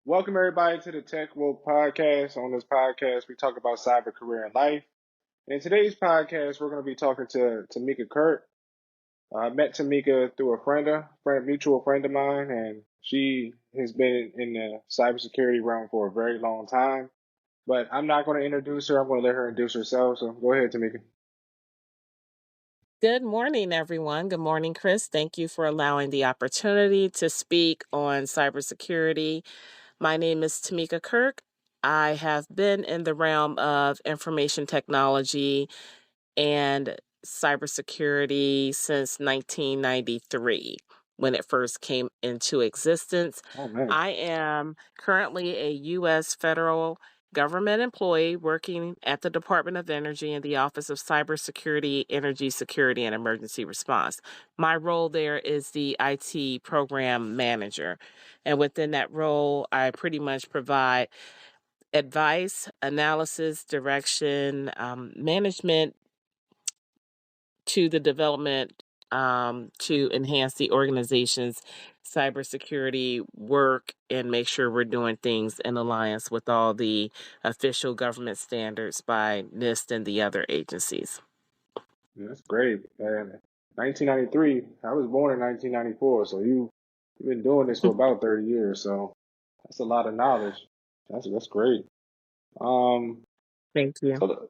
Welcome everybody to the Tech World Podcast. On this podcast, we talk about cyber career and life. In today's podcast, we're going to be talking to Tameka Kirk. I met Tameka through mutual friend of mine, and she has been in the cybersecurity realm for a very long time. But I'm not going to introduce her. I'm going to let her introduce herself. So go ahead, Tameka. Good morning, everyone. Good morning, Chris. Thank you for allowing the opportunity to speak on cybersecurity. My name is Tameka Kirk. I have been in the realm of information technology and cybersecurity since 1993 when it first came into existence. Oh man, I am currently a U.S. federal government employee working at the Department of Energy in the Office of Cybersecurity, Energy Security, and Emergency Response. My role there is the IT program manager. And within that role, I pretty much provide advice, analysis, direction, management to the development to enhance the organization's cybersecurity work and make sure we're doing things in alliance with all the official government standards by NIST and the other agencies. that's great. And 1993. I was born in 1994, so you've been doing this for about 30 years. So that's a lot of knowledge. That's great. Um, Thank you. so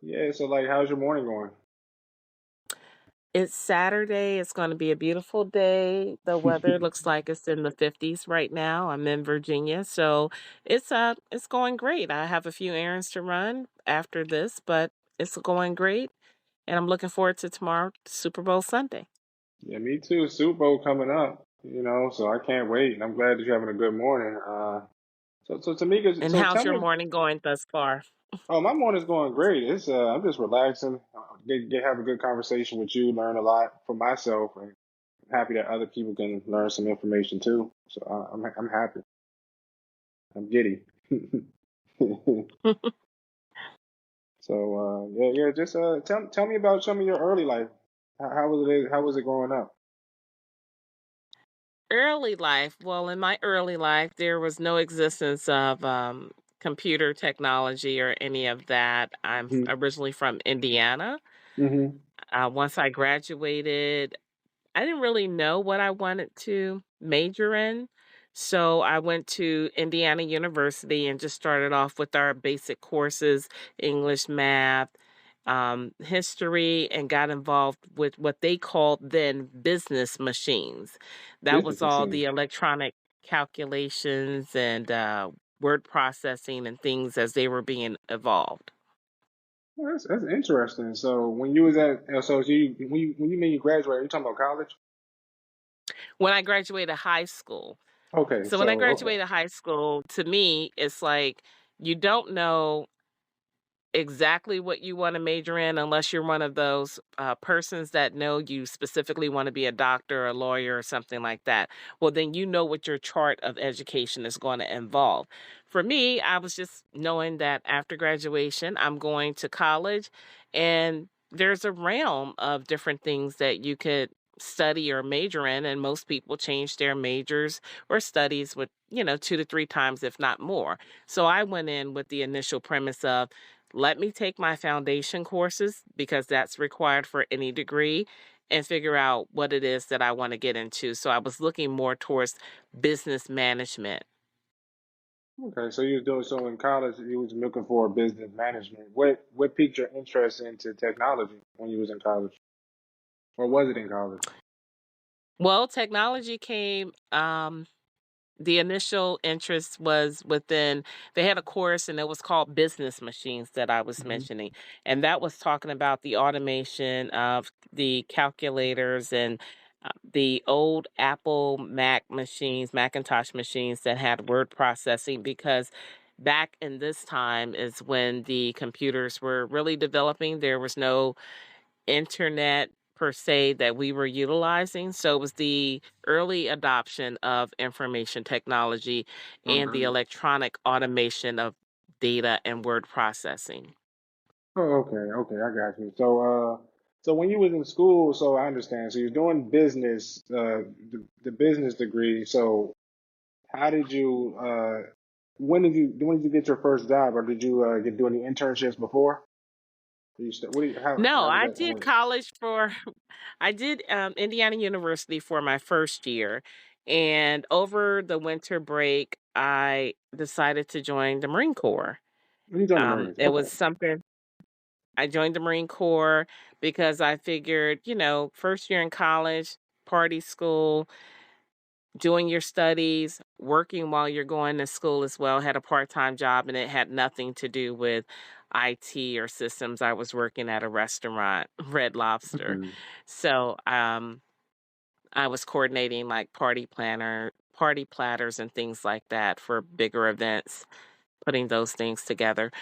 yeah, so like, how's your morning going? It's Saturday. It's going to be a beautiful day. The weather looks like it's in the 50s right now. I'm in Virginia, so it's going great. I have a few errands to run after this, but it's going great, and I'm looking forward to tomorrow, Super Bowl Sunday. Yeah, me too. Super Bowl coming up, so I can't wait. And I'm glad that you're having a good morning. So Tamika, And so how's tell your me. morning going thus far? Oh, my morning's going great. It's I'm just relaxing. Have a good conversation with you, learn a lot for myself, and I'm happy that other people can learn some information too. So I'm happy. I'm giddy. So yeah. Just tell me about some of your early life. How was it? How was it growing up? Early life. Well, in my early life, there was no existence of computer technology or any of that. I'm Hmm. originally from Indiana. Hmm. Once I graduated, I didn't really know what I wanted to major in. So I went to Indiana University and just started off with our basic courses, English, math, history, and got involved with what they called then business machines. That was Business all machine. the electronic calculations and word processing and things as they were being evolved. Well, that's interesting. So when you was at so when you mean you graduated, you talking about college? When I graduated high school, Okay, So so when I okay. graduated high school, to me, it's like you don't know exactly what you want to major in unless you're one of those persons that know you specifically want to be a doctor, a lawyer, or something like that. Well, then you know what your chart of education is going to involve. For me, I was just knowing that after graduation, I'm going to college, and there's a realm of different things that you could study or major in, and most people change their majors or studies with 2 to 3 times if not more. So I went in with the initial premise of let me take my foundation courses because that's required for any degree and figure out what it is that I want to get into. So I was looking more towards business management. Okay, so you was doing so in college. You was looking for business management. What piqued your interest into technology when you was in college, or was it in college? Well, technology came the initial interest was within they had a course and it was called business machines that I was Hmm. mentioning, and that was talking about the automation of the calculators and the old Apple Macintosh machines that had word processing, because back in this time is when the computers were really developing. There was no internet per se that we were utilizing. So it was the early adoption of information technology and the Okay. electronic automation of data and word processing. Oh, okay, I got you. So when you was in school, so I understand. So you're doing business, the business degree. So how did you when did you get your first job, or did you do any internships before? Did you what do you, No, how did I that did work? college for I did Indiana University for my first year, and over the winter break, I decided to join the Marine Corps. When you joined the Marines? It Okay. was something I joined the Marine Corps because I figured, first year in college, party school, doing your studies, working while you're going to school as well. Had a part-time job and it had nothing to do with IT or systems. I was working at a restaurant, Red Lobster. Mhm. So, I was coordinating like party platters and things like that for bigger events, putting those things together.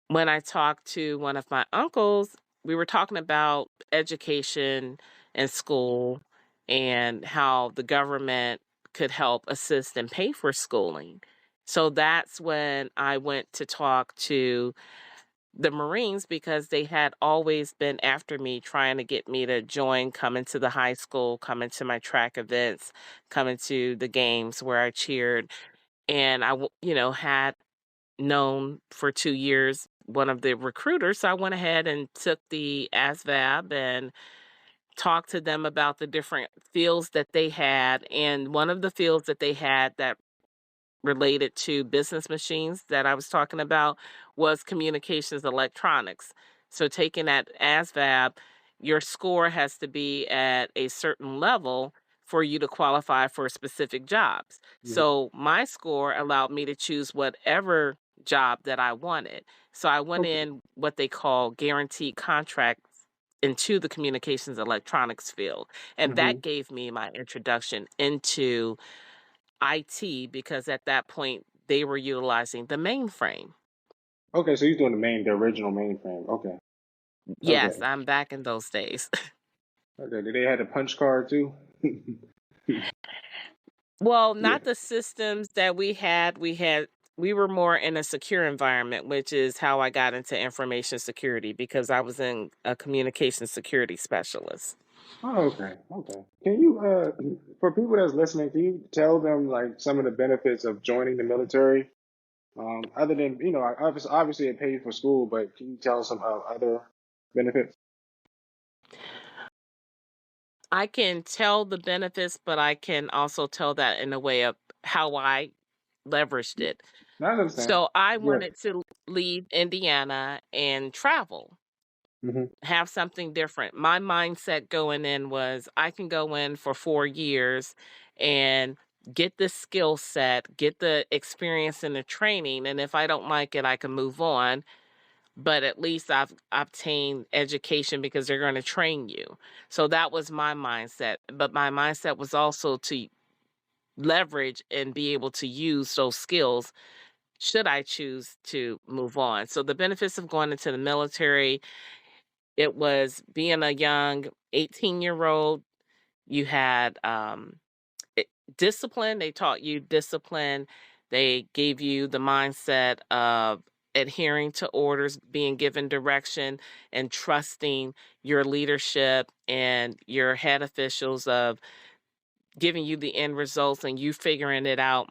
When I talked to one of my uncles, we were talking about education and school and how the government could help assist and pay for schooling. So that's when I went to talk to the Marines because they had always been after me, trying to get me to join, come into the high school, come into my track events, come into the games where I cheered. And had known for 2 years one of the recruiters, so I went ahead and took the ASVAB and talked to them about the different fields that they had, and one of the fields that they had that related to business machines that I was talking about was communications electronics. So taking that ASVAB, your score has to be at a certain level for you to qualify for specific jobs. Mhm. So my score allowed me to choose whatever job that I wanted. So I went Okay. in what they call guaranteed contracts into the communications electronics field. And Hmm. that gave me my introduction into IT because at that point they were utilizing the mainframe. Okay, so he's doing the original mainframe. Okay. Yes, Okay. I'm back in those days. Okay. Did they have a punch card too? Well, Yeah. not the systems that we were more in a secure environment, which is how I got into information security because I was in a communication security specialist. Oh, okay. Okay. Can you for people that's listening, can you tell them like some of the benefits of joining the military? Other than, obviously it pays for school, but can you tell some other benefits? I can tell the benefits, but I can also tell that in a way of how I leveraged it. I understand. So I Good. wanted to leave Indiana and travel. Hmm. Have something different. My mindset going in was I can go in for 4 years and get the skill set, get the experience and the training, and if I don't like it, I can move on, but at least I've obtained education because they're gonna train you. So that was my mindset, but my mindset was also to leverage and be able to use those skills should I choose to move on. So the benefits of going into the military, it was being a young 18-year-old. You had it, discipline. They taught you discipline. They gave you the mindset of adhering to orders, being given direction, and trusting your leadership and your head officials of giving you the end results and you figuring it out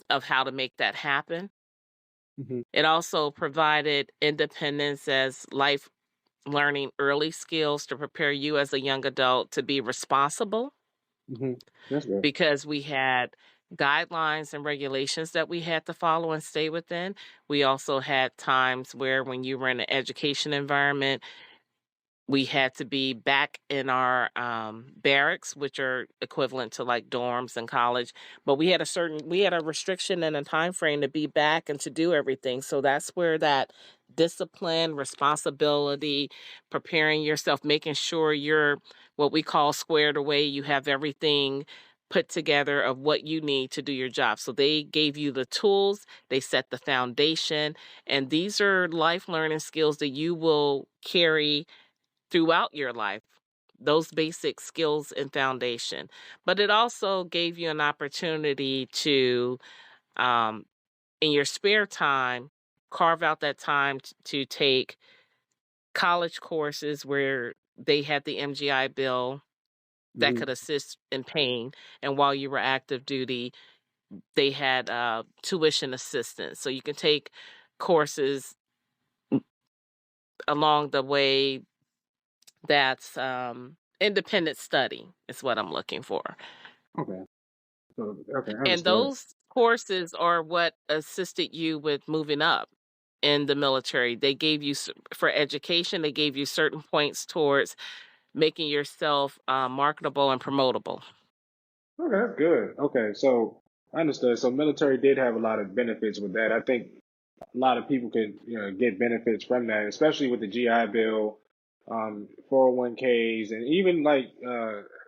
of how to make that happen. Hmm. It also provided independence as life learning early skills to prepare you as a young adult to be responsible Hmm. That's good. because we had guidelines and regulations that we had to follow and stay within. We also had times where when you were in an education environment, we had to be back in our barracks, which are equivalent to like dorms in college, but we had a restriction and a time frame to be back and to do everything. So that's where that discipline, responsibility, preparing yourself, making sure you're what we call squared away, you have everything put together of what you need to do your job. So they gave you the tools, they set the foundation, and these are life learning skills that you will carry throughout your life, those basic skills and foundation. But it also gave you an opportunity to, um, in your spare time, carve out that time to take college courses where they had the MGI Bill that Hmm. could assist in paying. And while you were active duty, they had tuition assistance. So you can take courses along the way that's independent study, is what I'm looking for. Okay. So, okay, And understood. those courses are what assisted you with moving up in the military. They gave you, for education, they gave you certain points towards making yourself marketable and promotable. Okay, that's good. Okay, so I understood. So military did have a lot of benefits with that. I think a lot of people could, get benefits from that, especially with the GI Bill, 401ks, and even like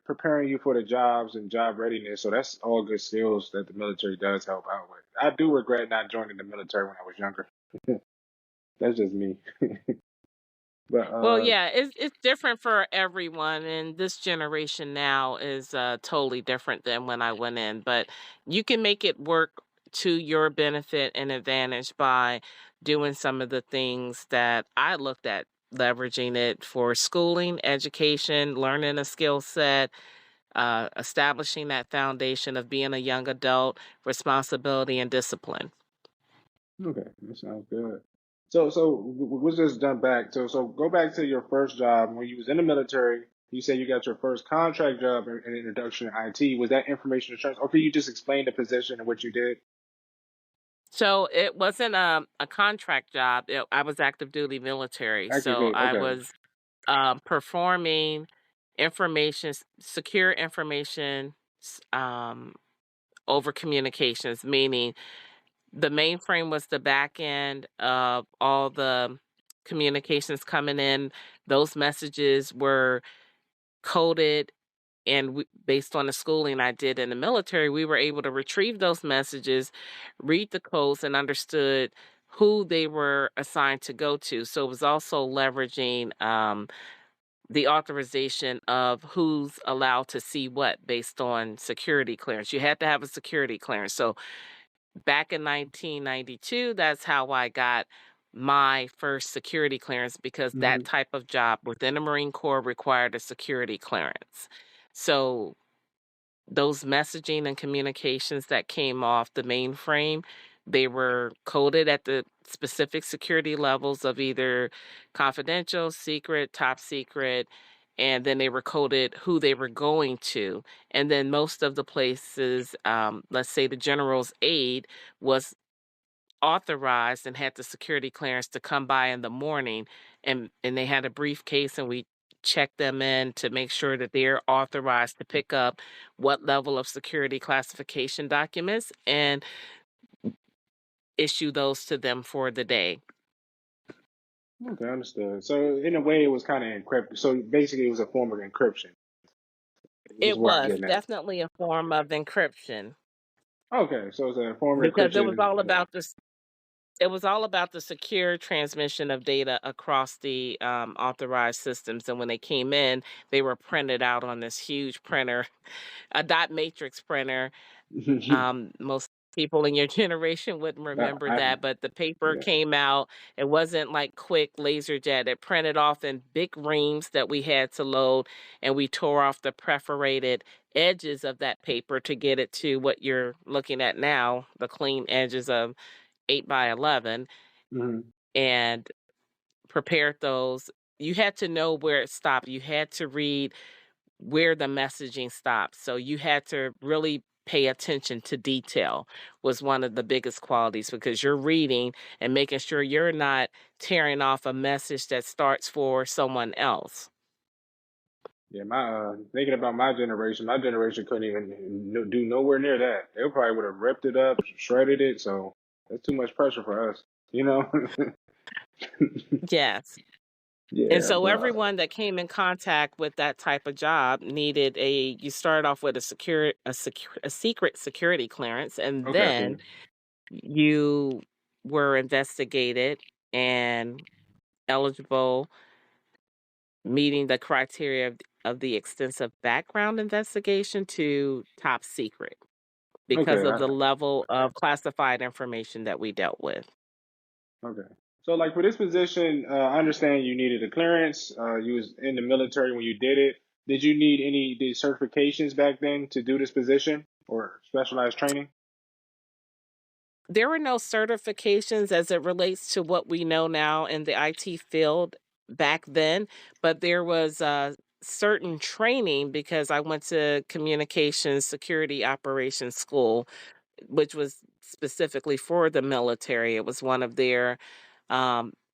preparing you for the jobs and job readiness. So that's all good skills that the military does help out with. I do regret not joining the military when I was younger. That's just me. But Well, yeah, it's different for everyone, and this generation now is totally different than when I went in. But you can make it work to your benefit and advantage by doing some of the things that I looked at, leveraging it for schooling, education, learning a skill set, establishing that foundation of being a young adult, responsibility, and discipline. okay, that sounds good. We'll just jump back. So go back to your first job when you was in the military. You said you got your first contract job in introduction to IT. Was that information assurance, or can you just explain the position and what you did? So it wasn't a contract job. I was active duty military. Active So duty. I Okay. was performing secure information over communications, meaning the mainframe was the back end of all the communications coming in. Those messages were coded, and based on the schooling I did in the military, we were able to retrieve those messages, read the codes, and understood who they were assigned to go to. So it was also leveraging the authorization of who's allowed to see what based on security clearance. You had to have a security clearance. So back in 1992, that's how I got my first security clearance, because that Hmm. type of job within the Marine Corps required a security clearance. So those messaging and communications that came off the mainframe, they were coded at the specific security levels of either confidential, secret, top secret, and then they were coded who they were going to. And then most of the places, let's say the general's aide was authorized and had the security clearance to come by in the morning, and they had a briefcase, and we checked them in to make sure that they're authorized to pick up what level of security classification documents and issue those to them for the day. Okay, understood. So in a way, it was kind of encrypted. So basically, it was a form of encryption. Is It what I'm was getting at. definitely a form of encryption, Okay, so it's a form of because it was encryption. all about this. It was all about the secure transmission of data across the authorized systems, and when they came in, they were printed out on this huge printer, a dot matrix printer. Most people in your generation wouldn't remember I, that, but the paper yeah. came out. It wasn't like quick laser jet. It printed off in big reams that we had to load, and we tore off the perforated edges of that paper to get it to what you're looking at now, the clean edges of 8 by 11, Hmm. and prepared those. You had to know where it stopped. You had to read where the messaging stops. So you had to really pay attention to detail, was one of the biggest qualities, because you're reading and making sure you're not tearing off a message that starts for someone else. Yeah, thinking about my generation couldn't even do nowhere near that. They probably would have ripped it up, shredded it. So that's too much pressure for us, you know? Yes. And Yeah, so but everyone that came in contact with that type of job needed you start off with a secret security clearance, and okay, then you were investigated and eligible, meeting the criteria of the extensive background investigation, to top secret, because okay, of the level of classified information that we dealt with. okay. So like for this position, I understand you needed a clearance. You was in the military when you did it. Did you need any the certifications back then to do this position or specialized training? There were no certifications as it relates to what we know now in the IT field back then, but there was certain training because I went to communications security operations school, which was specifically for the military. It was one of their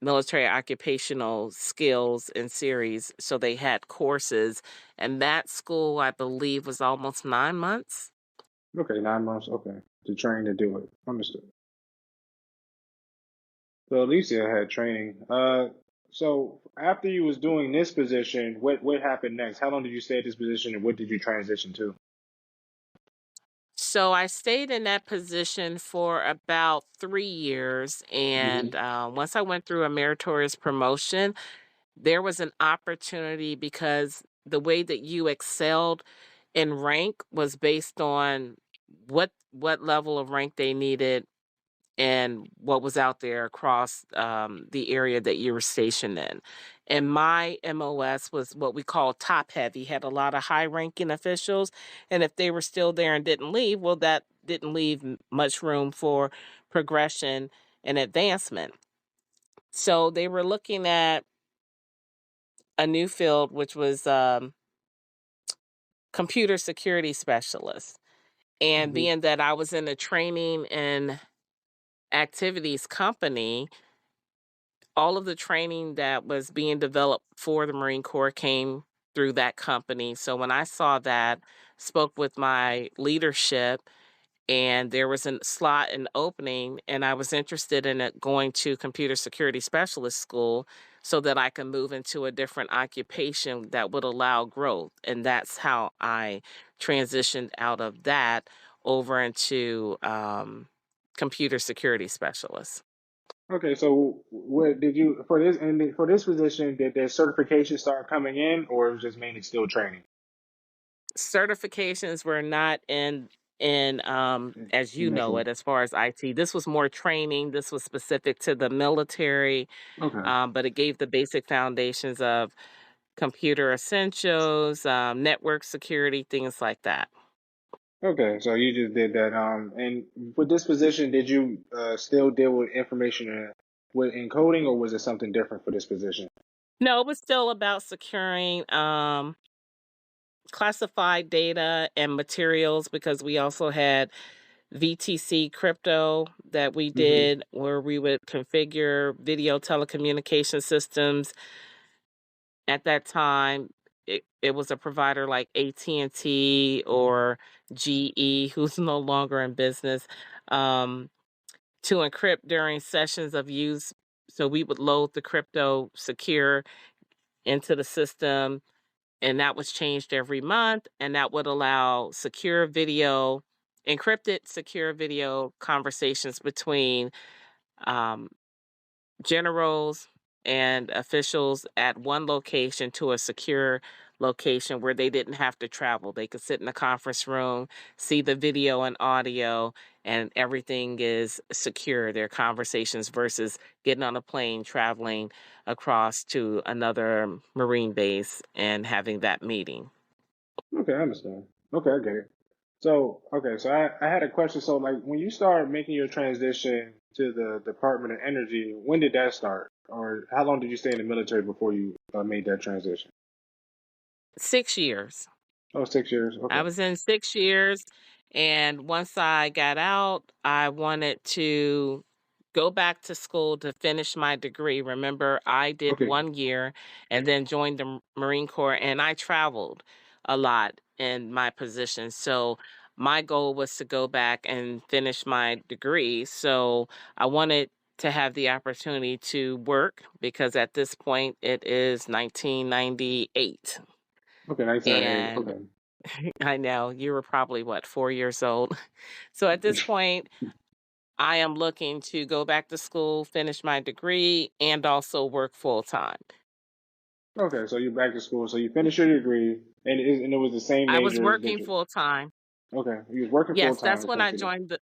military occupational skills and series. So they had courses, and that school, I believe, was almost 9 months. Okay, 9 months. Okay, to train to do it. Understood. So Alicia had training. So after you was doing this position, what happened next? How long did you stay at this position, and what did you transition to? So I stayed in that position for about 3 years. And Hmm. once I went through a meritorious promotion, there was an opportunity because the way that you excelled in rank was based on what level of rank they needed and what was out there across the area that you were stationed in. And my MOS was what we call top heavy, had a lot of high ranking officials. And if they were still there and didn't leave, well, that didn't leave much room for progression and advancement. So they were looking at a new field, which was computer security specialist. And Hmm. being that I was in a training and activities company, all of the training that was being developed for the Marine Corps came through that company. So when I saw that, spoke with my leadership, and there was a slot and opening, and I was interested in it going to computer security specialist school so that I can move into a different occupation that would allow growth. And that's how I transitioned out of that over into computer security specialist. Okay, so what did you for this and for this position? Did their certification start coming in, or it was just mainly still training Certifications were not in as you in that know field? it as far as IT. This was more training. This was specific to the military, Okay. but it gave the basic foundations of computer essentials, network security, things like that. Okay, so you just did that. And with this position, did you still deal with information with encoding, or was it something different for this position? No, it was still about securing classified data and materials because we also had VTC crypto that we Hmm. did where we would configure video telecommunication systems. At that time, it was a provider like AT&T or GE, who's no longer in business, um, to encrypt during sessions of use. So we would load the crypto secure into the system, and that was changed every month, and that would allow secure video, encrypted secure video conversations between um, generals and officials at one location to a secure location where they didn't have to travel. They could sit in a conference room, see the video and audio, and everything is secure. Their conversations versus getting on a plane, traveling across to another Marine base and having that meeting. Okay, I understand. Okay, I get it. So, okay, so I had a question. So, like, when you started making your transition to the Department of Energy, when did that start? Or how long did you stay in the military before you made that transition? 6 years. Oh, 6 years. I Okay. was in 6 years, and once I got out, I wanted to go back to school to finish my degree. Remember, I did Okay. 1 year and then joined the Marine Corps, and I traveled a lot in my position. So my goal was to go back and finish my degree. So I wanted to have the opportunity to work because at this point it is 1998. Okay, 1998. And Okay. I know you were probably what, 4 years old. So at this point, I am looking to go back to school, finish my degree, and also work full time. Okay, so you're back to school. So you finished your degree, and it was the same I was majors that working you. full time. Okay, you was working full Yes, time that's when I essentially. joined the.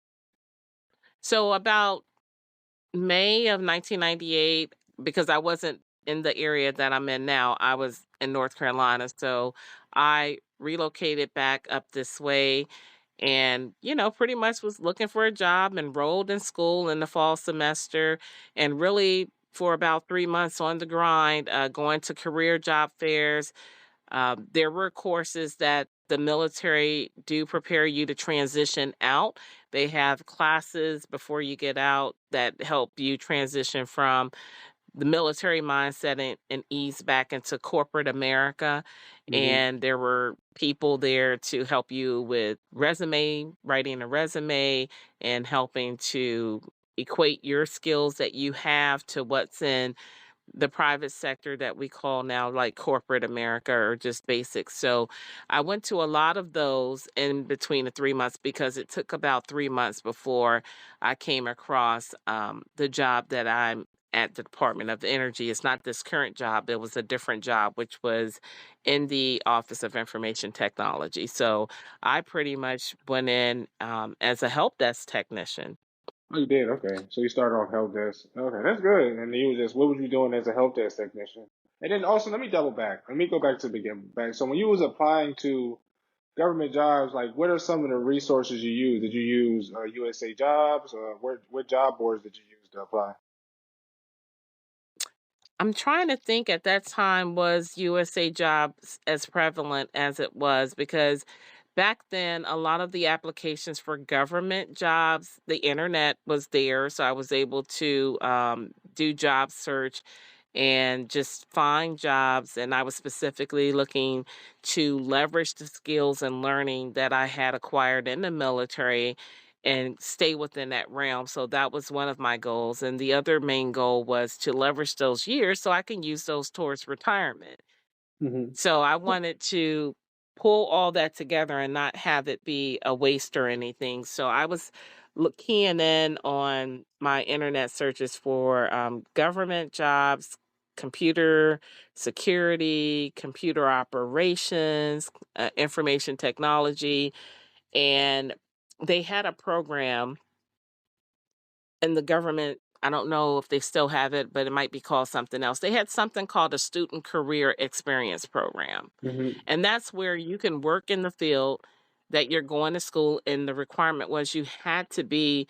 So about May of 1998, because I wasn't in the area that I'm in now, I was in North Carolina. So I relocated back up this way, and pretty much was looking for a job, enrolled in school in the fall semester, and really for about 3 months on the grind, going to career job fairs. There were courses that the military do prepare you to transition out. They have classes before you get out that help you transition from the military mindset and ease back into corporate America. Hmm. And there were people there to help you with resume, writing a resume, and helping to equate your skills that you have to what's in the private sector that we call now like corporate America or just basic. So I went to a lot of those in between the 3 months because it took about 3 months before I came across the job that I'm at the Department of Energy. It's not this current job, it was a different job, which was in the Office of Information Technology. So I pretty much went in as a help desk technician. Oh, you did. Okay, so you started off help desk. Okay, that's good. And you was just what was you doing as a help desk technician? And then also, let me double back. Let me go back to the beginning. Back. So when you was applying to government jobs, like what are some of the resources you use? Did you use USA Jobs? What job boards did you use to apply? I'm trying to think at that time was USA Jobs as prevalent as it was because back then a lot of the applications for government jobs, the internet was there, so I was able to do job search and just find jobs. And I was specifically looking to leverage the skills and learning that I had acquired in the military and stay within that realm. So that was one of my goals. And the other main goal was to leverage those years so I can use those towards retirement. Hmm. So I wanted to pull all that together and not have it be a waste or anything. So I was keying in on my internet searches for government jobs, computer security, computer operations, information technology, and they had a program in the government. I don't know if they still have it, but it might be called something else. They had something called a student career experience program. Hmm. And that's where you can work in the field that you're going to school. And the requirement was you had to be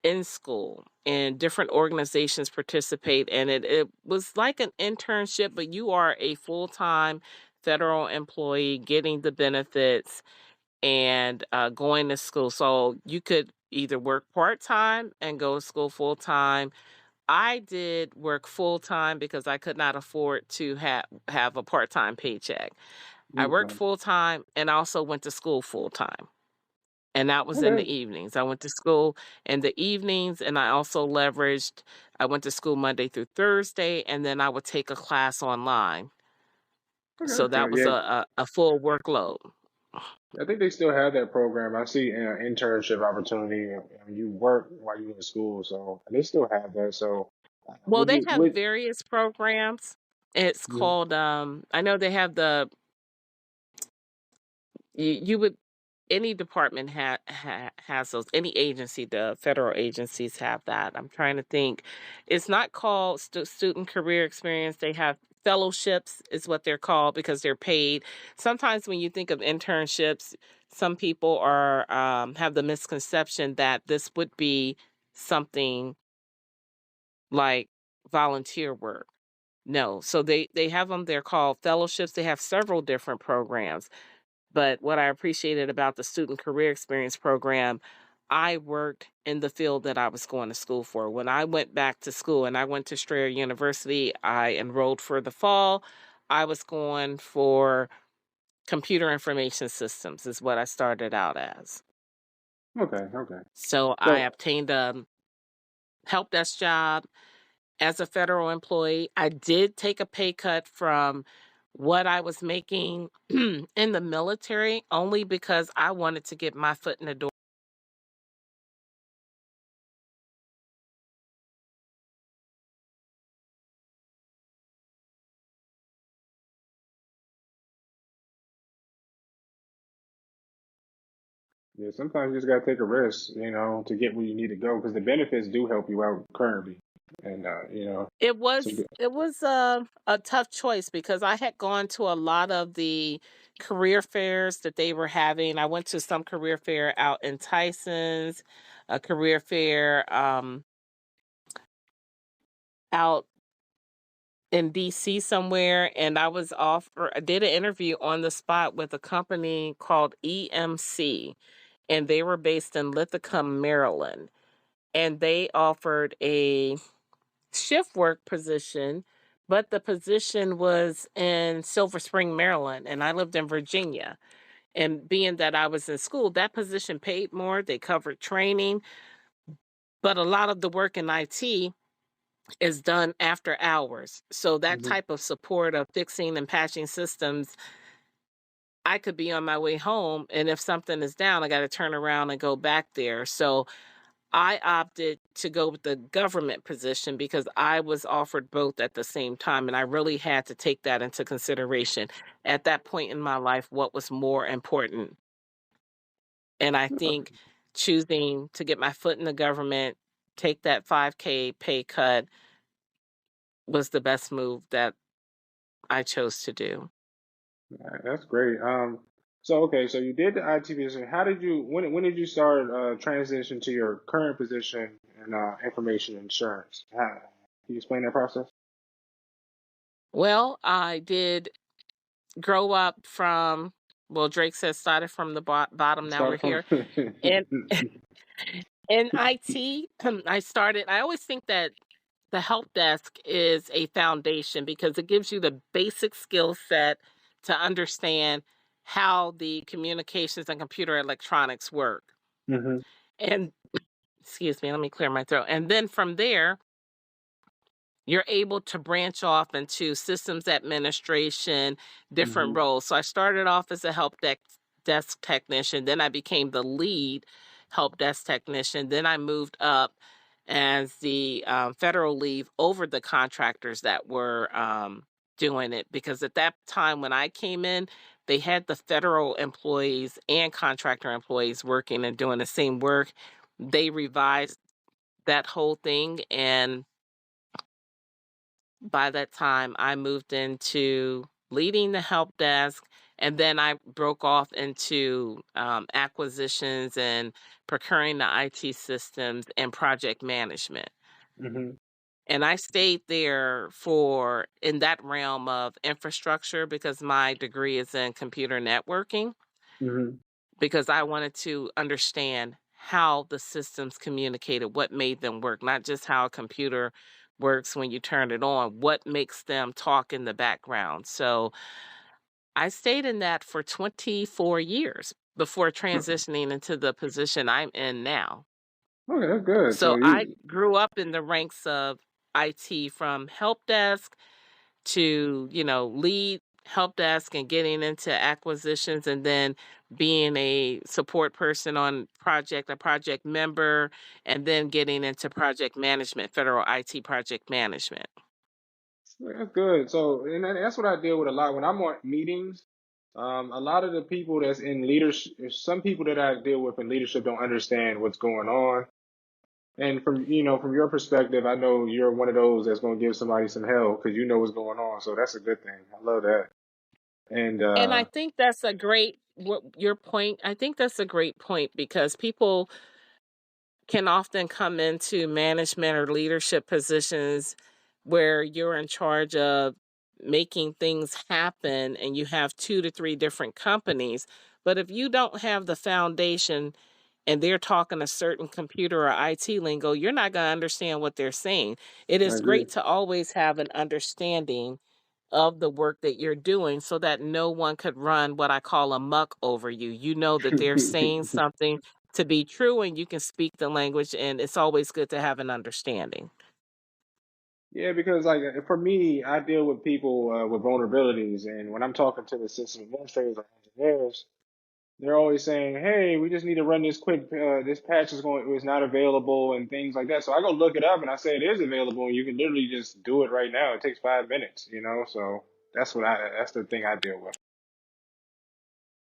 in school, and different organizations participate in it. It was like an internship, but you are a full time federal employee getting the benefits and going to school. So you could either work part time and go to school full time. I did work full time because I could not afford to have a part time paycheck. I worked Okay. full time and also went to school full time. And that was in Okay. the evenings. I went to school in the evenings and I also leveraged, I went to school Monday through Thursday and then I would take a class online. Okay. So that was Yeah. a full workload. I think they still have that program. I see an internship opportunity, and you work while you're in school, so they still have that. So, Well, they have would various programs. It's mhm. called I know they have the you would any department has those, any agency, the federal agencies have that. I'm trying to think. It's not called student career experience. They have fellowships is what they're called because they're paid. Sometimes when you think of internships, some people are have the misconception that this would be something like volunteer work. No. So they have them, they're called fellowships. They have several different programs. But what I appreciated about the student career experience program, I worked in the field that I was going to school for. When I went back to school and I went to Strayer University, I enrolled for the fall. I was going for computer information systems is what I started out as. Okay, okay. So I So, obtained a help desk job as a federal employee. I did take a pay cut from what I was making in the military only because I wanted to get my foot in the door. yeah, sometimes you just gotta take a risk, to get where you need to go, because the benefits do help you out currently. and It some was good. it was a tough choice because I had gone to a lot of the career fairs that they were having. I went to some career fair out in Tyson's, a career fair out in DC somewhere, and I did an interview on the spot with a company called EMC, and they were based in Lithicum, Maryland, and they offered a shift work position, but the position was in Silver Spring, Maryland, and I lived in Virginia. And being that I was in school, that position paid more. They covered training, but a lot of the work in IT is done after hours. So that Hmm. type of support of fixing and patching systems, I could be on my way home, and if something is down, I got to turn around and go back there. So I opted to go with the government position because I was offered both at the same time. And I really had to take that into consideration at that point in my life, what was more important. And I think choosing to get my foot in the government, take that 5K pay cut was the best move that I chose to do. That's great. So okay, so you did the IT position. How did you when did you start transition to your current position in information insurance? Can you explain that process? Well, I did grow up from, well, Drake says started from the bottom, now we're Start from. here. And in IT, I always think that the help desk is a foundation because it gives you the basic skill set to understand how the communications and computer electronics work. Hmm. And excuse me, let me clear my throat. And then from there, you're able to branch off into systems administration, different Hmm. roles. So I started off as a desk technician, then I became the lead help desk technician, then I moved up as the federal lead over the contractors that were doing it. Because at that time when I came in, they had the federal employees and contractor employees working and doing the same work. They revised that whole thing, and by that time, I moved into leading the help desk, and then I broke off into acquisitions and procuring the IT systems and project management. Hmm. And I stayed there for in that realm of infrastructure because my degree is in computer networking, Hmm. because I wanted to understand how the systems communicated, what made them work, not just how a computer works when you turn it on, what makes them talk in the background. So I stayed in that for 24 years before transitioning into the position I'm in now. Okay, that's good. So So I you. grew up in the ranks of IT, from help desk to, lead help desk and getting into acquisitions, and then being a support person on a project member, and then getting into project management, federal IT project management. That's good. So, and that's what I deal with a lot when I'm on meetings. A lot of the people that's in leadership, some people that I deal with in leadership don't understand what's going on. And from your perspective, I know you're one of those that's going to give somebody some help because you know what's going on. So that's a good thing. I love that. And And I think that's a great what your point. I think that's a great point because people can often come into management or leadership positions where you're in charge of making things happen and you have two to three different companies. But if you don't have the foundation and they're talking a certain computer or IT lingo, you're not going to understand what they're saying. It I is agree. great to always have an understanding of the work that you're doing so that no one could run what I call a muck over you. You know that they're saying something to be true and you can speak the language, and it's always good to have an understanding. Yeah, because like for me, I deal with people with vulnerabilities, and when I'm talking to the system administrators or engineers, they're always saying, "Hey, we just need to run this quick. This patch is not available and things like that." So I go look it up and I say it is available, and you can literally just do it right now. It takes 5 minutes, you know. So that's the thing I deal with.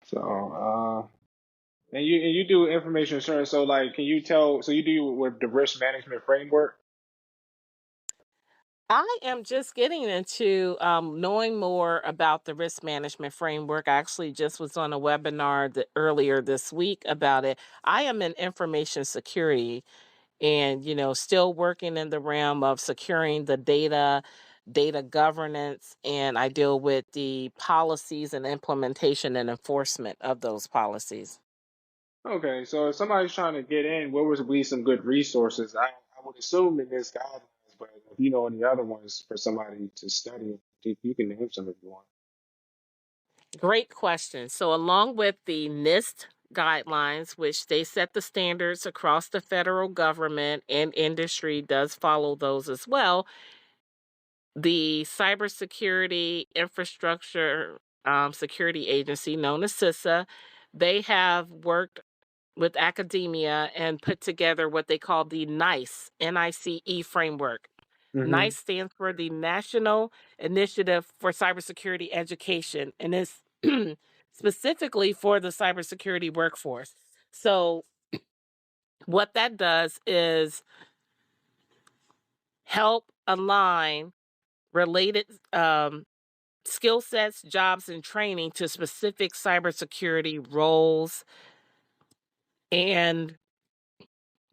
So and you do information assurance. So like, can you tell? So you do with the risk management framework. I am just getting into knowing more about the risk management framework. I actually just was on a webinar earlier this week about it. I am in information security and, still working in the realm of securing the data governance, and I deal with the policies and implementation and enforcement of those policies. Okay, so if somebody's trying to get in, what would be some good resources? I would assume in this guidelines, but if you know any other ones for somebody to study, you can name some if you want. Great question. So, along with the NIST guidelines, which they set the standards across the federal government and industry does follow those as well, the Cybersecurity Infrastructure Security Agency, known as CISA, they have worked with academia and put together what they call the NICE framework. Mm-hmm. NICE stands for the National Initiative for Cybersecurity Education, and is specifically for the cybersecurity workforce. So, what that does is help align related skill sets, jobs, and training to specific cybersecurity roles. And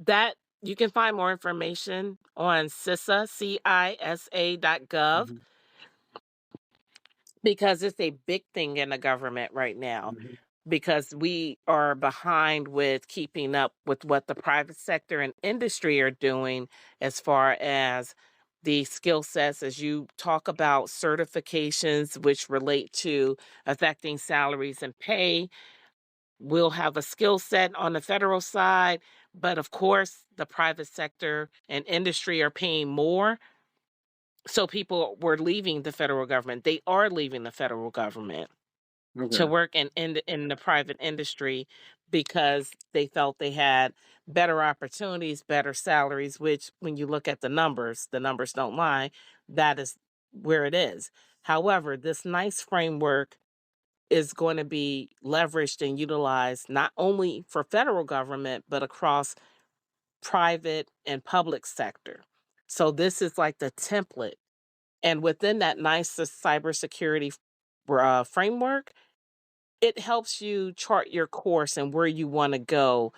that you can find more information on CISA.gov, Mm-hmm. because it's a big thing in the government right now, Mm-hmm. because we are behind with keeping up with what the private sector and industry are doing as far as the skill sets, as you talk about certifications which relate to affecting salaries and pay. We'll have a skill set on the federal side, but of course, the private sector and industry are paying more. So people were leaving the federal government. They are leaving the federal government to Okay. work in the private industry because they felt they had better opportunities, better salaries, which when you look at the numbers don't lie. That is where it is. However, this NICE framework is going to be leveraged and utilized not only for federal government, but across private and public sector. So this is like the template. And within that NICE cybersecurity framework, it helps you chart your course and where you want to go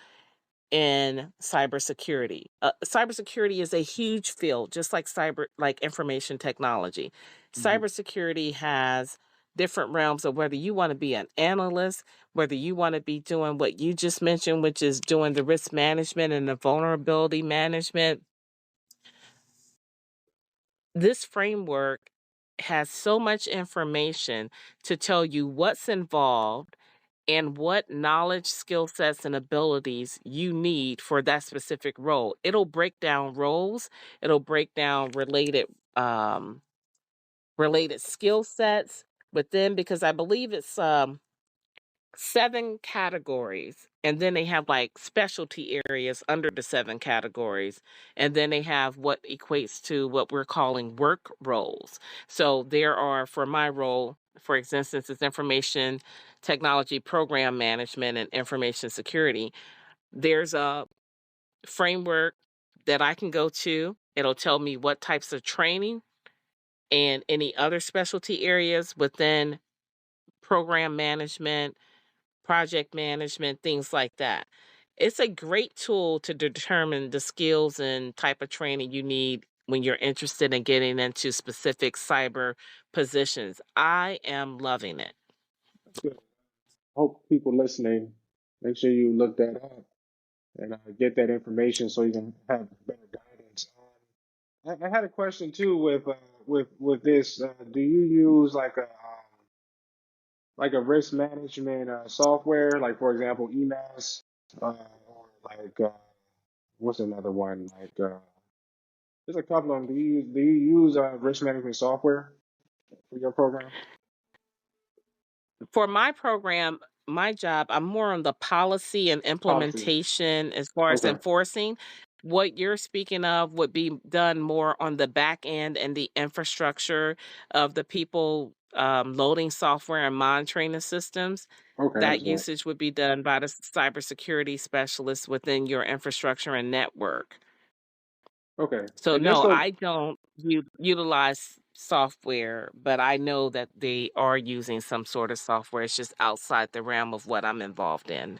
in cybersecurity. Cybersecurity is a huge field, just like like information technology. Mm-hmm. Cybersecurity has different realms of whether you want to be an analyst, whether you want to be doing what you just mentioned, which is doing the risk management and the vulnerability management. This framework has so much information to tell you what's involved and what knowledge, skill sets, and abilities you need for that specific role. It'll break down roles. It'll break down um, related skill sets within, because I believe it's 7 categories, and then they have like specialty areas under the 7 categories, and then they have what equates to what we're calling work roles. So there are, for my role, for instance, it's information technology program management and information security. There's a framework that I can go to. It'll tell me what types of training and any other specialty areas within program management, project management, things like that. It's a great tool to determine the skills and type of training you need when you're interested in getting into specific cyber positions. I am loving it. That's good. Hope people listening, make sure you look that up and get that information so you can have better guidance. I had a question too with this. Do you use like a risk management software, like for example, emails, or like what's another one? Like there's a couple of them. Do you use risk management software for your program? For my program, my job, I'm more on the policy and Policy. implementation as far as Okay. enforcing. What you're speaking of would be done more on the back end and the infrastructure of the people loading software and monitoring the systems. Okay, I That understand. usage would be done by the cybersecurity specialists within your infrastructure and network. Okay. So And just no, so I don't utilize software, but I know that they are using some sort of software. It's just outside the realm of what I'm involved in.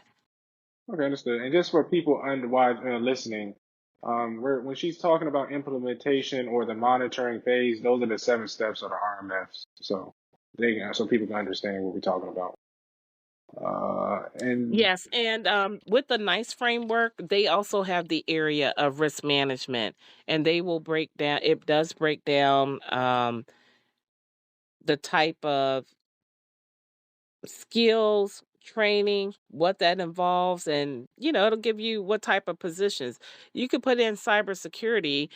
Okay, understood. And just for people listening, when she's talking about implementation or the monitoring phase, those are the 7 steps of the RMFs. So people can understand what we're talking about. And Yes, and with the NICE framework, they also have the area of risk management, and they will break down. It does break down the type of skills, training, what that involves, and it'll give you what type of positions you could put in cybersecurity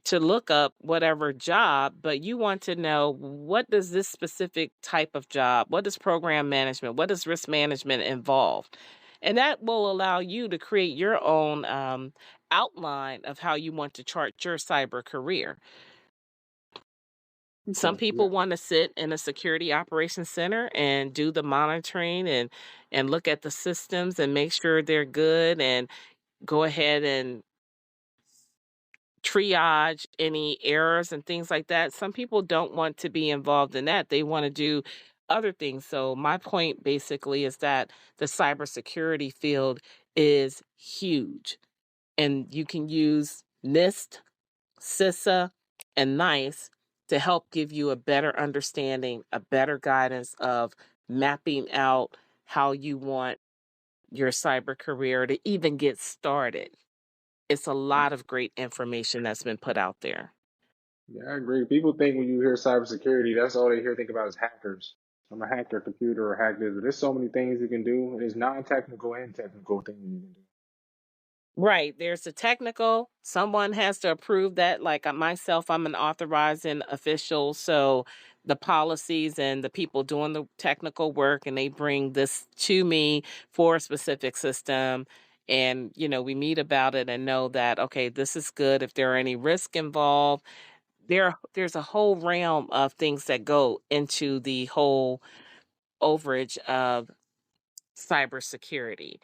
to look up whatever job, but you want to know what does this specific type of job, what does program management, what does risk management involve? And that will allow you to create your own outline of how you want to chart your cyber career. Some okay, yeah, people want to sit in a security operations center and do the monitoring and look at the systems and make sure they're good and go ahead and triage any errors and things like that. Some people don't want to be involved in that. They want to do other things. So my point basically is that the cybersecurity field is huge, and you can use NIST, CISA, and NICE to help give you a better understanding, a better guidance of mapping out how you want your cyber career to even get started. It's a yeah, lot of great information that's been put out there. yeah, I agree. People think when you hear cybersecurity, that's all they hear think about is hackers. I'm a hacker computer or hack this, but there's so many things you can do. There's non-technical and technical things you can do. Right. There's the technical. Someone has to approve that. Like myself, I'm an authorizing official. So the policies and the people doing the technical work, and they bring this to me for a specific system. And, we meet about it and know that, okay, this is good. If there are any risk involved, there's a whole realm of things that go into the whole overage of cybersecurity.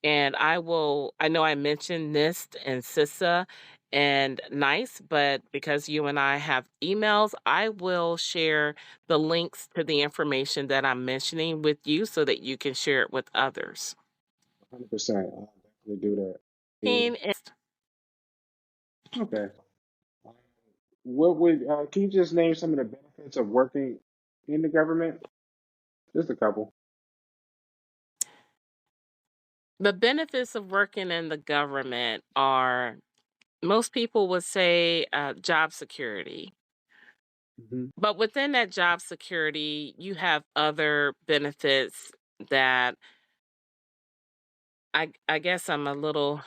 And I know I mentioned NIST and CISA and NICE, but because you and I have emails, I will share the links to the information that I'm mentioning with you so that you can share it with others. 100%. I'll definitely do that. And Okay. What would can you just name some of the benefits of working in the government? Just a couple. the benefits of working in the government are, most people would say, job security. Hmm. But within that job security, you have other benefits that I guess I'm a little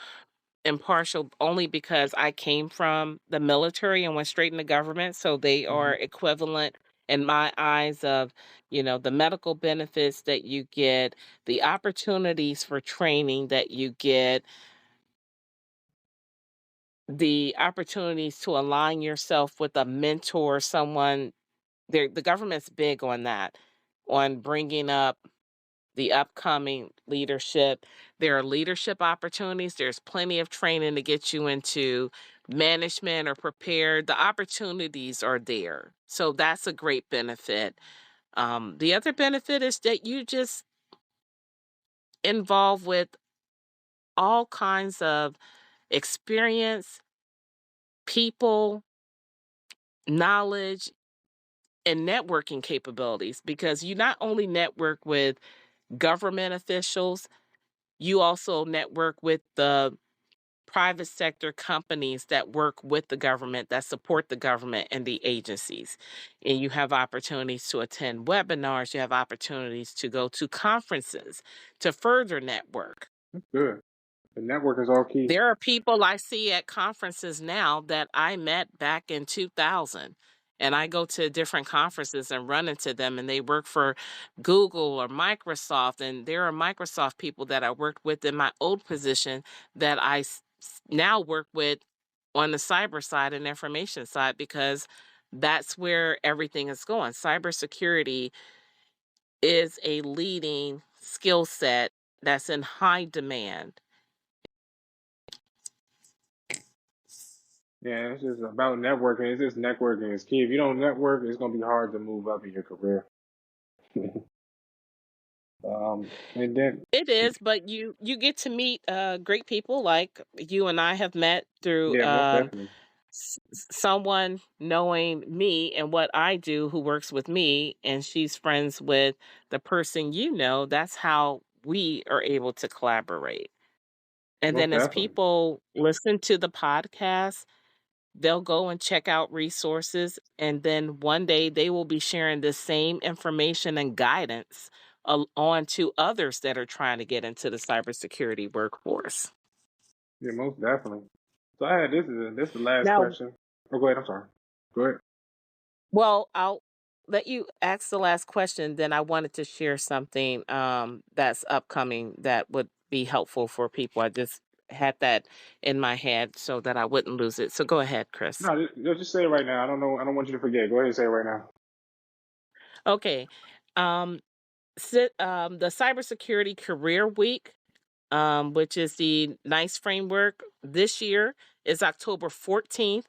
impartial only because I came from the military and went straight into government. So they are Hmm. equivalent in my eyes of, the medical benefits that you get, the opportunities for training that you get, the opportunities to align yourself with a mentor, someone. The government's big on that, on bringing up the upcoming leadership. There are leadership opportunities. There's plenty of training to get you into management or prepared. The opportunities are there. So that's a great benefit. The other benefit is that you just involved with all kinds of experience, people, knowledge, and networking capabilities, because you not only network with government officials, you also network with the private sector companies that work with the government, that support the government and the agencies. And you have opportunities to attend webinars, you have opportunities to go to conferences to further network. That's good. The network is all key. There are people I see at conferences now that I met back in 2000. And I go to different conferences and run into them, and they work for Google or Microsoft. And there are Microsoft people that I worked with in my old position that now work with on the cyber side and information side, because that's where everything is going. Cybersecurity is a leading skill set that's in high demand. Yeah, it's just about networking. It's just networking is key. If you don't network, it's gonna be hard to move up in your career. And then It is, but you get to meet great people like you and I have met through yeah, most definitely. someone knowing me and what I do who works with me, and she's friends with the person you know. That's how we are able to collaborate. And Most then as definitely. people listen to the podcast, they'll go and check out resources, and then one day they will be sharing the same information and guidance on to others that are trying to get into the cybersecurity workforce. Yeah, most definitely. So I had this is the last Now, question. Oh, go ahead. I'm sorry. Go ahead. well, I'll let you ask the last question. Then I wanted to share something that's upcoming that would be helpful for people. I just had that in my head so that I wouldn't lose it. So go ahead, Chris. No, just say it right now. I don't know. I don't want you to forget. Go ahead and say it right now. Okay. Um, the Cybersecurity Career Week, which is the NICE framework this year, is October 14th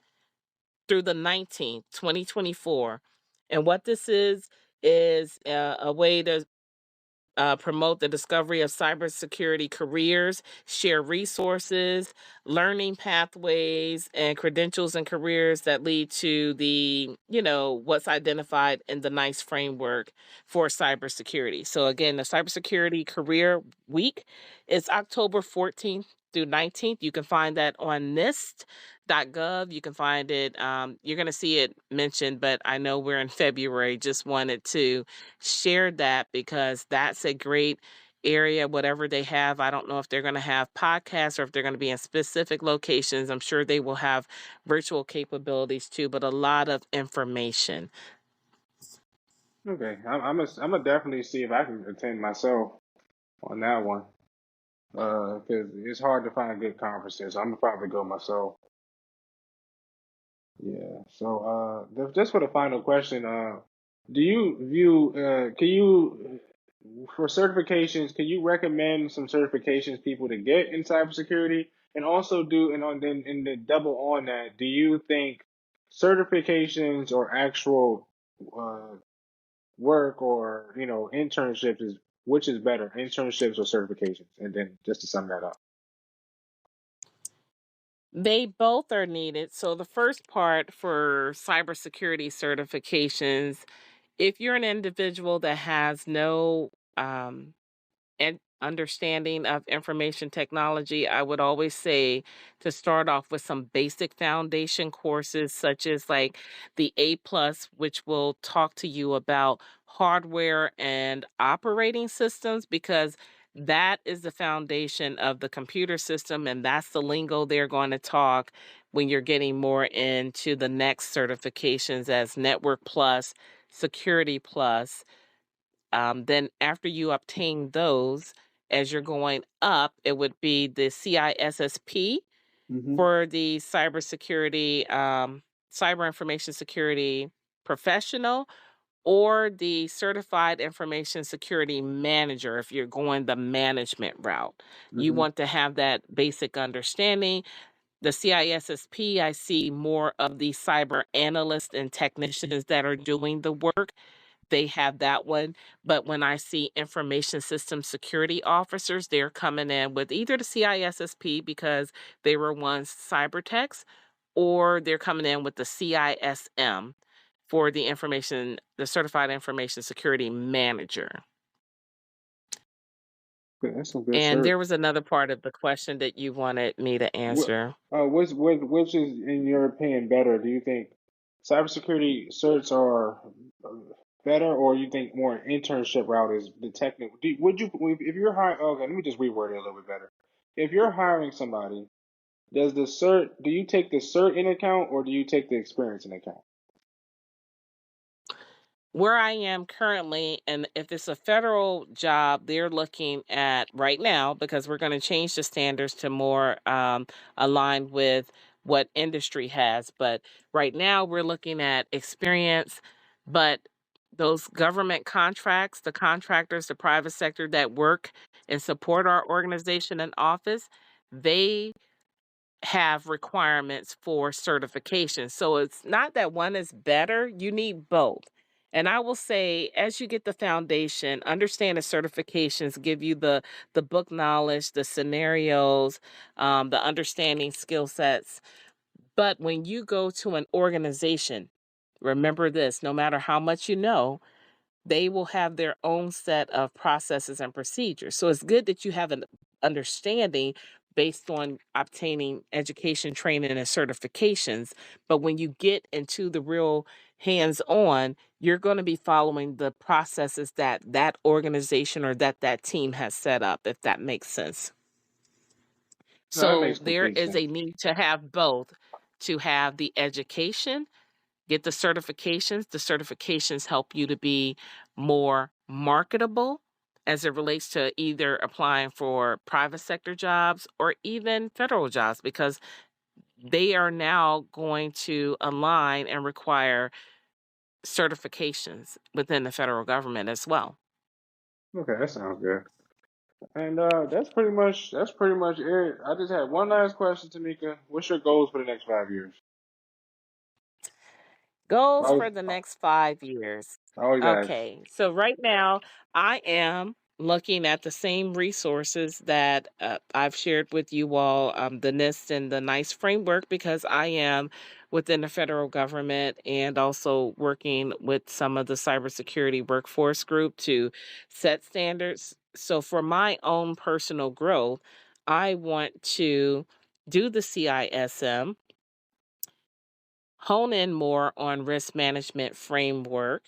through the 19th, 2024. And what this is a way to promote the discovery of cybersecurity careers, share resources, learning pathways, and credentials and careers that lead to what's identified in the NICE framework for cybersecurity. So, again, the Cybersecurity Career Week is October 14th through 19th. You can find that on NIST.gov. You can find it, you're going to see it mentioned, but I know we're in February. Just wanted to share that because that's a great area, whatever they have. I don't know if they're going to have podcasts or if they're going to be in specific locations. I'm sure they will have virtual capabilities too, but a lot of information. Okay, I'm gonna definitely see if I can attend myself on that one. Because it's hard to find good conferences. I'm gonna probably go myself. Yeah. So, just for the final question, do you view, can you, for certifications, can you recommend some certifications people to get in cybersecurity? And also then in the double on that, do you think certifications or actual, uh, work or, internships which is better, internships or certifications? And then just to sum that up. They both are needed. So the first part for cybersecurity certifications, if you're an individual that has no and understanding of information technology, I would always say to start off with some basic foundation courses, such as like the A plus, which will talk to you about hardware and operating systems, because that is the foundation of the computer system. And that's the lingo they're going to talk when you're getting more into the next certifications as Network Plus, Security Plus. Then after you obtain those, as you're going up, it would be the CISSP Mm-hmm. for the cyber information security professional, or the certified information security manager if you're going the management route. You Mm-hmm. want to have that basic understanding. The CISSP, I see more of the cyber analysts and technicians that are doing the work. They have that one. But when I see information system security officers, they're coming in with either the CISSP because they were once cyber techs, or they're coming in with the CISM for the certified information security manager. That's some good And there certs. was another part of the question that you wanted me to What, answer. which is, in your opinion, better? Do you think cybersecurity certs are better, or you think more internship route is the technical? Would you, if you're hiring? Okay, let me just reword it a little bit better. If you're hiring somebody, do you take the cert in account, or do you take the experience in account? Where I am currently, and if it's a federal job, they're looking at right now, because we're going to change the standards to more aligned with what industry has. But right now, we're looking at experience. But those government contracts, the contractors, the private sector that work and support our organization and office, they have requirements for certification. So it's not that one is better, you need both. And I will say, as you get the foundation, understand the certifications give you the book knowledge, the scenarios, the understanding skill sets. But when you go to an organization, remember this: no matter how much you know, they will have their own set of processes and procedures. So it's good that you have an understanding based on obtaining education, training, and certifications. But when you get into the real hands on, you're going to be following the processes that that organization or that team has set up, if that makes sense. No, that So makes there complete is a sense. need to have both, to have the education, get the certifications. The certifications help you to be more marketable as it relates to either applying for private sector jobs or even federal jobs, because they are now going to align and require certifications within the federal government as well. Okay, that sounds good. And that's pretty much it. I just had one last question, Tameka. What's your goals for the next 5 years? I Goals always, for the next 5 years. I always ask. Okay, so right now I am looking at the same resources that I've shared with you all, the NIST and the NICE framework, because I am within the federal government and also working with some of the cybersecurity workforce group to set standards. So for my own personal growth, I want to do the CISM, hone in more on risk management framework.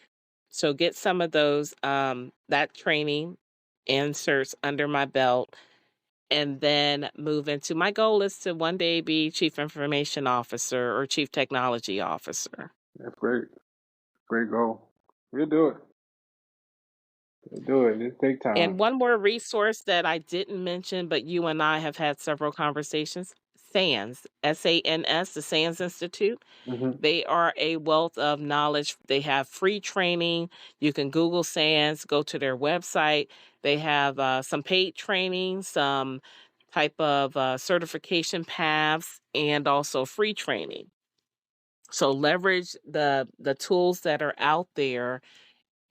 So get some of those that training inserts under my belt, and then move into, my goal is to one day be chief information officer or chief technology officer. That's great. Great goal. You'll do it. You'll do it. Just take time. And one more resource that I didn't mention, but you and I have had several conversations: SANS, SANS, the SANS Institute. Hmm. They are a wealth of knowledge. They have free training. You can Google SANS, go to their website. They have some paid training, some type of certification paths, and also free training. So leverage the tools that are out there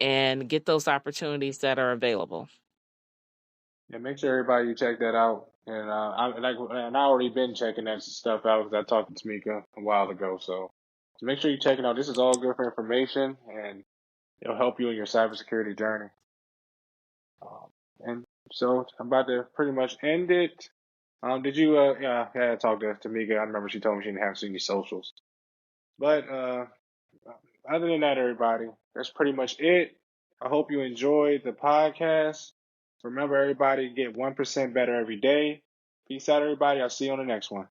and get those opportunities that are available. Yeah, make sure everybody you check that out. And I already been checking that stuff out because I talked to Tameka a while ago. So make sure you check it out. This is all good for information, and it'll help you in your cybersecurity journey. And so I'm about to pretty much end it. Did you yeah, I had to talk to Tameka. I remember she told me she didn't have seen your socials. But other than that, everybody, that's pretty much it. I hope you enjoyed the podcast. Remember, everybody, get 1% better every day. Peace out, everybody. I'll see you on the next one.